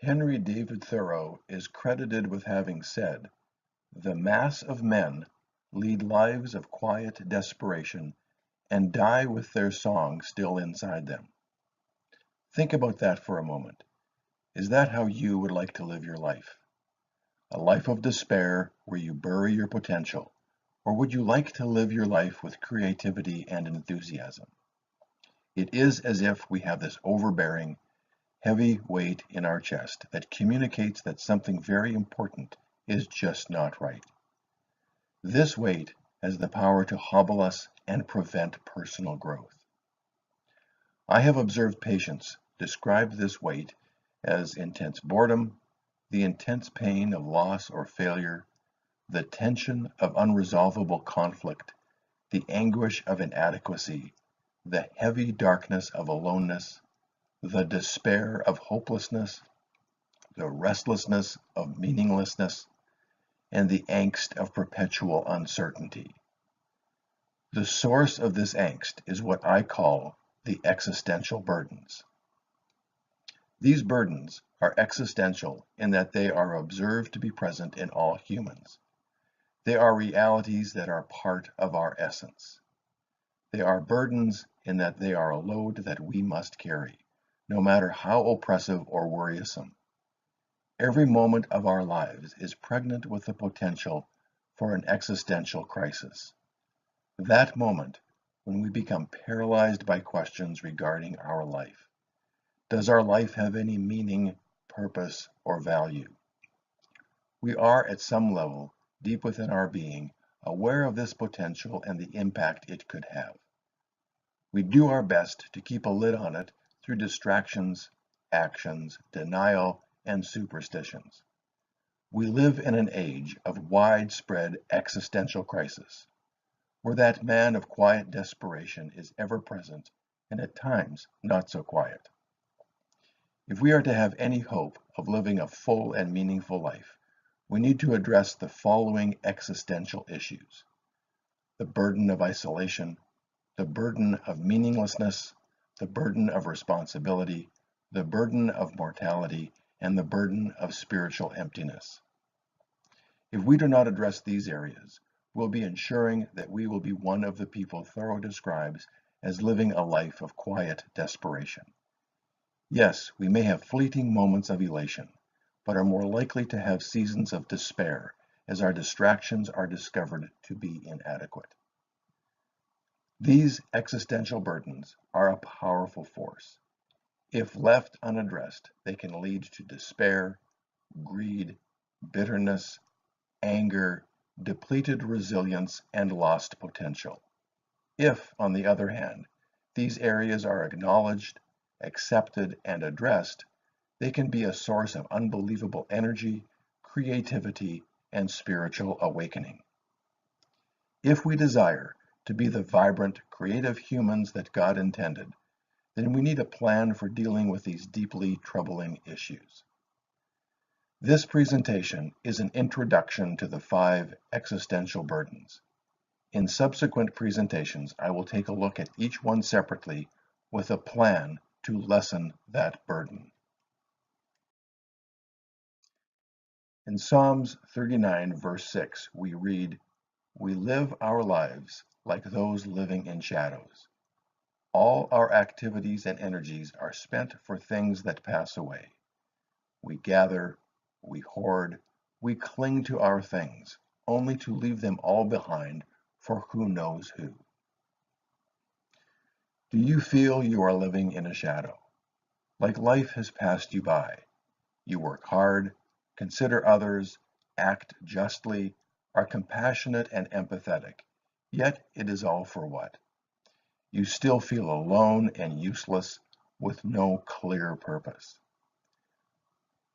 Henry David Thoreau is credited with having said, "The mass of men lead lives of quiet desperation and die with their song still inside them." Think about that for a moment. Is that how you would like to live your life? A life of despair where you bury your potential? Or would you like to live your life with creativity and enthusiasm? It is as if we have this overbearing, heavy weight in our chest that communicates that something very important is just not right. This weight has the power to hobble us and prevent personal growth. I have observed patients describe this weight as intense boredom, the intense pain of loss or failure, the tension of unresolvable conflict, the anguish of inadequacy, the heavy darkness of aloneness, the despair of hopelessness, the restlessness of meaninglessness, and the angst of perpetual uncertainty. The source of this angst is what I call the existential burdens. These burdens are existential in that they are observed to be present in all humans. They are realities that are part of our essence. They are burdens in that they are a load that we must carry, no matter how oppressive or worrisome. Every moment of our lives is pregnant with the potential for an existential crisis. That moment when we become paralyzed by questions regarding our life. Does our life have any meaning, purpose, or value? We are at some level, deep within our being, aware of this potential and the impact it could have. We do our best to keep a lid on it through distractions, actions, denial, and superstitions. We live in an age of widespread existential crisis, where that man of quiet desperation is ever present and at times not so quiet. If we are to have any hope of living a full and meaningful life, we need to address the following existential issues: the burden of isolation, the burden of meaninglessness, the burden of responsibility, the burden of mortality, and the burden of spiritual emptiness. If we do not address these areas, we'll be ensuring that we will be one of the people Thoreau describes as living a life of quiet desperation. Yes, we may have fleeting moments of elation, but are more likely to have seasons of despair as our distractions are discovered to be inadequate. These existential burdens are a powerful force. If left unaddressed, they can lead to despair, greed, bitterness, anger, depleted resilience, and lost potential. If, on the other hand, these areas are acknowledged, accepted, and addressed, they can be a source of unbelievable energy, creativity, and spiritual awakening. If we desire to be the vibrant, creative humans that God intended, then we need a plan for dealing with these deeply troubling issues. This presentation is an introduction to the 5 existential burdens. In subsequent presentations, I will take a look at each one separately with a plan to lessen that burden. In Psalms 39, verse 6, we read, "We live our lives like those living in shadows. All our activities and energies are spent for things that pass away. We gather, we hoard, we cling to our things, only to leave them all behind for who knows who." Do you feel you are living in a shadow? Like life has passed you by. You work hard, consider others, act justly, are compassionate and empathetic, yet it is all for what? You still feel alone and useless with no clear purpose.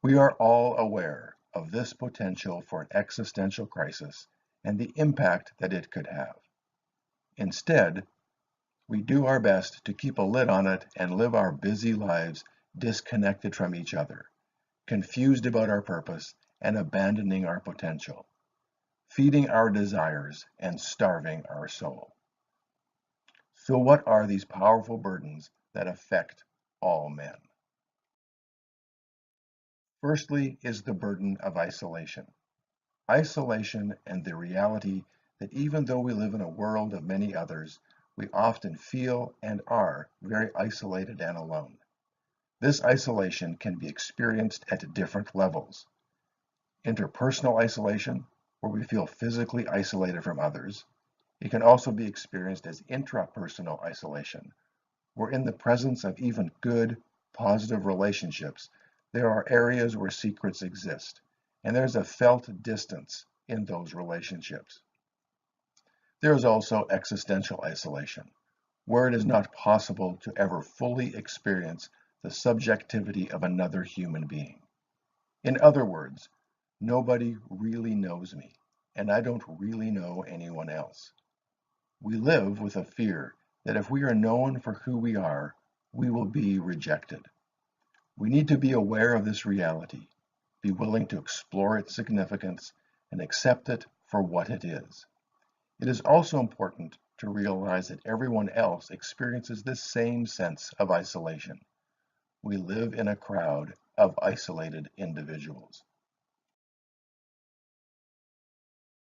We are all aware of this potential for an existential crisis and the impact that it could have. Instead, we do our best to keep a lid on it and live our busy lives disconnected from each other, confused about our purpose and abandoning our potential, feeding our desires and starving our soul. So what are these powerful burdens that affect all men? Firstly is the burden of isolation. Isolation and the reality that even though we live in a world of many others, we often feel and are very isolated and alone. This isolation can be experienced at different levels. Interpersonal isolation, where we feel physically isolated from others. It can also be experienced as intrapersonal isolation, where in the presence of even good, positive relationships, there are areas where secrets exist, and there's a felt distance in those relationships. There is also existential isolation, where it is not possible to ever fully experience the subjectivity of another human being. In other words, nobody really knows me, and I don't really know anyone else. We live with a fear that if we are known for who we are, we will be rejected. We need to be aware of this reality, be willing to explore its significance, and accept it for what it is. It is also important to realize that everyone else experiences this same sense of isolation. We live in a crowd of isolated individuals.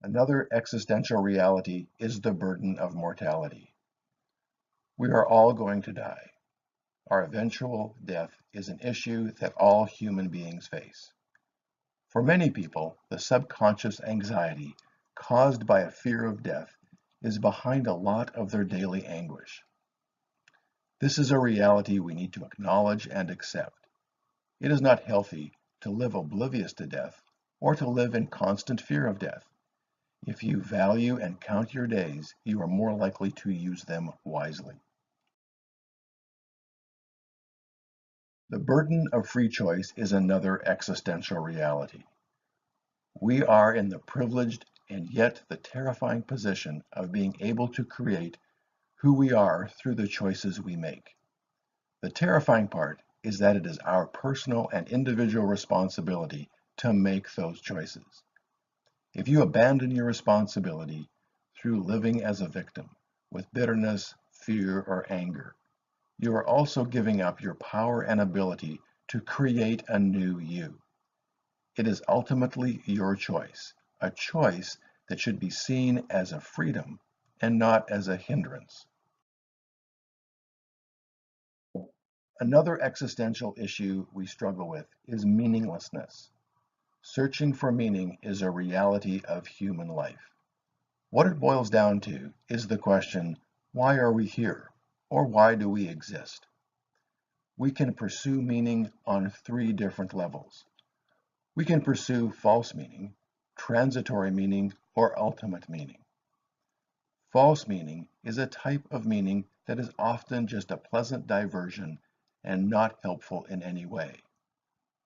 Another existential reality is the burden of mortality. We are all going to die. Our eventual death is an issue that all human beings face. For many people, the subconscious anxiety caused by a fear of death is behind a lot of their daily anguish. This is a reality we need to acknowledge and accept. It is not healthy to live oblivious to death or to live in constant fear of death. If you value and count your days, you are more likely to use them wisely. The burden of free choice is another existential reality. We are in the privileged and yet the terrifying position of being able to create who we are through the choices we make. The terrifying part is that it is our personal and individual responsibility to make those choices. If you abandon your responsibility through living as a victim with bitterness, fear, or anger, you are also giving up your power and ability to create a new you. It is ultimately your choice, a choice that should be seen as a freedom and not as a hindrance. Another existential issue we struggle with is meaninglessness. Searching for meaning is a reality of human life. What it boils down to is the question, why are we here? Or why do we exist? We can pursue meaning on three different levels. We can pursue false meaning, transitory meaning, or ultimate meaning. False meaning is a type of meaning that is often just a pleasant diversion and not helpful in any way.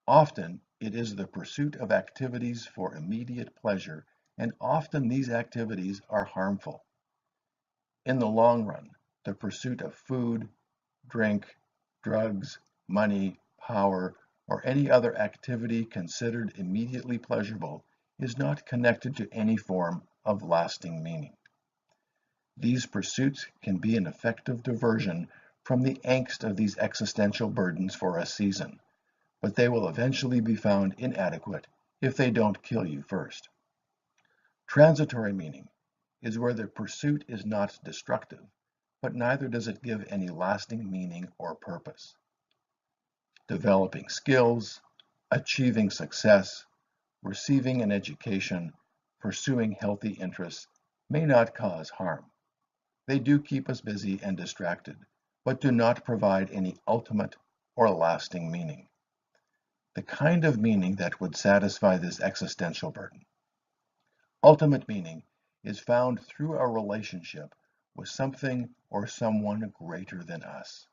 Often, it is the pursuit of activities for immediate pleasure, and often these activities are harmful. In the long run, the pursuit of food, drink, drugs, money, power, or any other activity considered immediately pleasurable is not connected to any form of lasting meaning. These pursuits can be an effective diversion from the angst of these existential burdens for a season, but they will eventually be found inadequate if they don't kill you first. Transitory meaning is where the pursuit is not destructive, but neither does it give any lasting meaning or purpose. Developing skills, achieving success, receiving an education, pursuing healthy interests may not cause harm. They do keep us busy and distracted, but do not provide any ultimate or lasting meaning. The kind of meaning that would satisfy this existential burden. Ultimate meaning is found through a relationship with something or someone greater than us.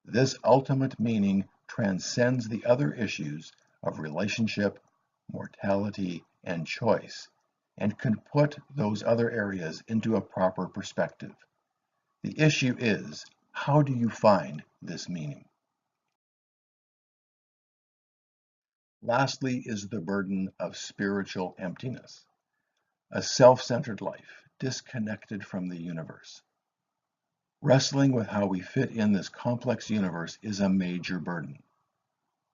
This ultimate meaning transcends the other issues of relationship, mortality, and choice, and can put those other areas into a proper perspective. The issue is, how do you find this meaning? Lastly is the burden of spiritual emptiness, a self-centered life, disconnected from the universe. Wrestling with how we fit in this complex universe is a major burden.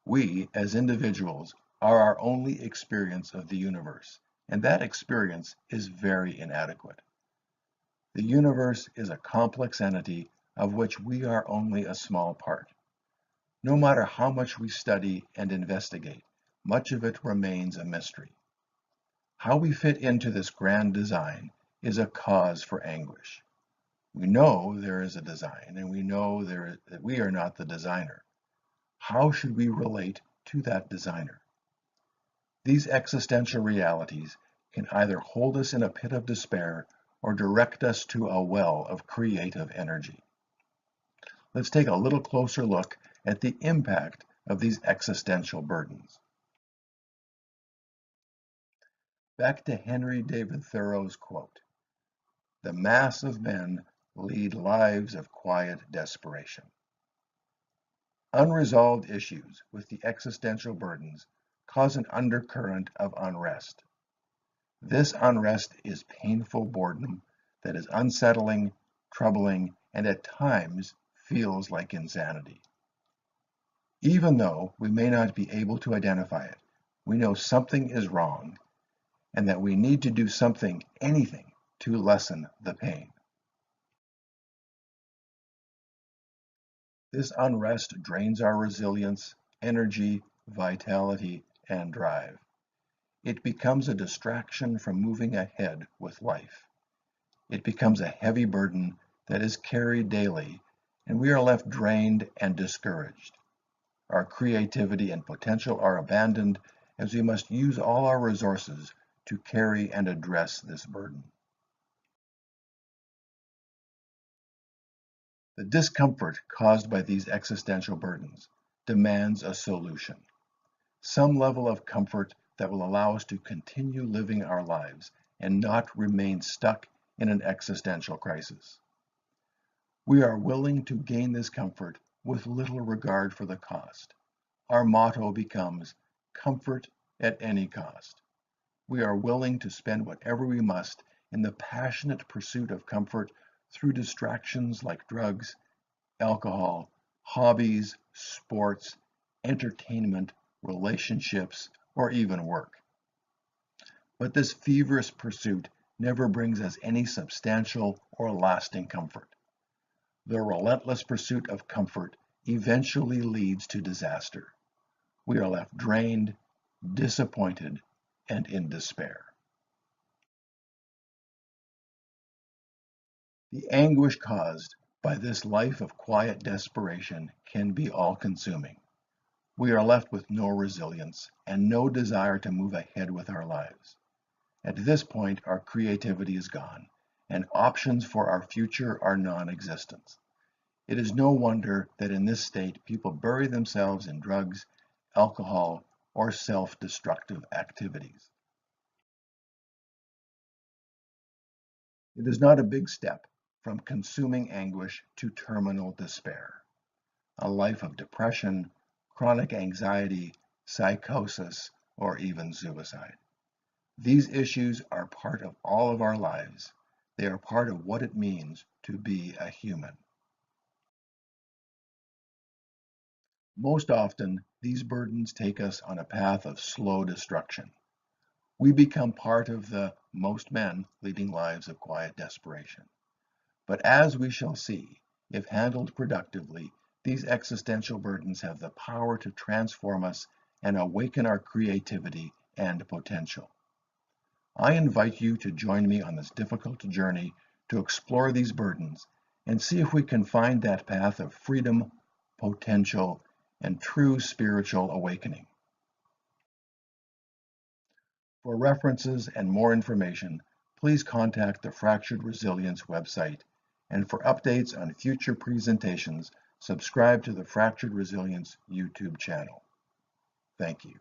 We, as individuals, are our only experience of the universe, and that experience is very inadequate. The universe is a complex entity of which we are only a small part. No matter how much we study and investigate, much of it remains a mystery. How we fit into this grand design is a cause for anguish. We know there is a design, and we know that we are not the designer. How should we relate to that designer? These existential realities can either hold us in a pit of despair or direct us to a well of creative energy. Let's take a little closer look at the impact of these existential burdens. Back to Henry David Thoreau's quote, "The mass of men lead lives of quiet desperation." Unresolved issues with the existential burdens cause an undercurrent of unrest. This unrest is painful boredom that is unsettling, troubling, and at times feels like insanity. Even though we may not be able to identify it, we know something is wrong and that we need to do something, anything, to lessen the pain. This unrest drains our resilience, energy, vitality, and drive. It becomes a distraction from moving ahead with life. It becomes a heavy burden that is carried daily, and we are left drained and discouraged. Our creativity and potential are abandoned as we must use all our resources to carry and address this burden. The discomfort caused by these existential burdens demands a solution, some level of comfort that will allow us to continue living our lives and not remain stuck in an existential crisis. We are willing to gain this comfort with little regard for the cost. Our motto becomes comfort at any cost. We are willing to spend whatever we must in the passionate pursuit of comfort through distractions like drugs, alcohol, hobbies, sports, entertainment, relationships, or even work. But this feverish pursuit never brings us any substantial or lasting comfort. The relentless pursuit of comfort eventually leads to disaster. We are left drained, disappointed, and in despair. The anguish caused by this life of quiet desperation can be all-consuming. We are left with no resilience and no desire to move ahead with our lives. At this point, our creativity is gone, and options for our future are non-existent. It is no wonder that in this state people bury themselves in drugs, alcohol, or self-destructive activities. It is not a big step from consuming anguish to terminal despair. A life of depression, chronic anxiety, psychosis, or even suicide. These issues are part of all of our lives. They are part of what it means to be a human. Most often, these burdens take us on a path of slow destruction. We become part of the most men leading lives of quiet desperation. But as we shall see, if handled productively, these existential burdens have the power to transform us and awaken our creativity and potential. I invite you to join me on this difficult journey to explore these burdens and see if we can find that path of freedom, potential, and true spiritual awakening. For references and more information, please contact the Fractured Resilience website, and for updates on future presentations, subscribe to the Fractured Resilience YouTube channel. Thank you.